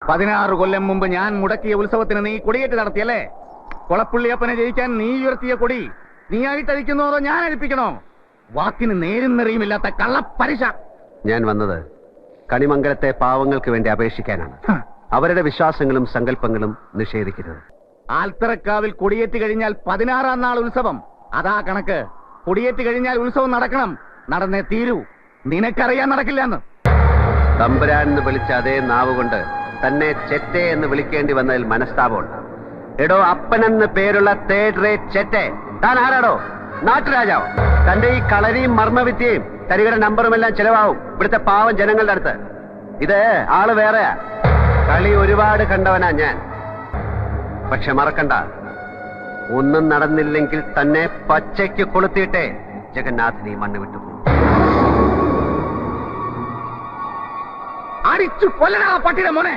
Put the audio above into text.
16 കൊല്ലം മുമ്പ് ഞാൻ മുടക്കിയ ഉത്സവത്തിന് നീ കൊടിയേറ്റ് നടത്തിയല്ലേ? കൊളപ്പുള്ളിയപ്പനെ ജയിക്കാൻ നീ ഉയർത്തിയ കൊടി നീയായിട്ട് അഴിക്കുന്നോ അതോ ഞാൻ അഴിപ്പിക്കണോ? വാക്കിന് നേരും നെറിയുമില്ലാത്ത കള്ളപ്പരിശ. ഞാൻ വന്നത് കണിമംഗലത്തെ പാവങ്ങൾക്ക് വേണ്ടി അപേക്ഷിക്കാനാണ്. അവരുടെ വിശ്വാസങ്ങളും സങ്കല്പങ്ങളും നിഷേധിക്കരുത്. ആൽത്തറക്കാവിൽ കൊടിയേറ്റ് കഴിഞ്ഞാൽ 16-ാം നാൾ ഉത്സവം. അതാ കണക്ക്. കൊടിയേറ്റ് കഴിഞ്ഞാൽ ഉത്സവം നടക്കണം. നടന്നേ തീരൂ. നിനക്കറിയാൻ നടക്കില്ലെന്ന്. തമ്പുരാൻ എന്ന് വിളിച്ച അതേ നാവ് കൊണ്ട് തന്നെ ചെറ്റെ എന്ന് വിളിക്കേണ്ടി വന്നതിൽ മനസ്താപമുണ്ട്. എടോ, അപ്പനെന്ന് പേരുള്ള തേർഡ് റേറ്റ് ചെറ്റെ. താൻ ആരാടോ? നാട്ടുരാജാവോ? തന്റെ ഈ കളരിയും മർമ്മവിദ്യയും തരികട നമ്പറും എല്ലാം ചെലവാവും ഇവിടുത്തെ പാവം ജനങ്ങളുടെ അടുത്ത്. ഇത് ആള് വേറെയാ. കളി ഒരുപാട് കണ്ടവനാ ഞാൻ. പക്ഷെ മറക്കണ്ട, ഒന്നും നടന്നില്ലെങ്കിൽ തന്നെ പച്ചയ്ക്ക് കൊളുത്തിയിട്ടേ ജഗന്നാഥിനി മണ്ണ് വിട്ടുപോകും. അടിച്ചു കൊല്ലണ പട്ടിയുടെ മോനെ.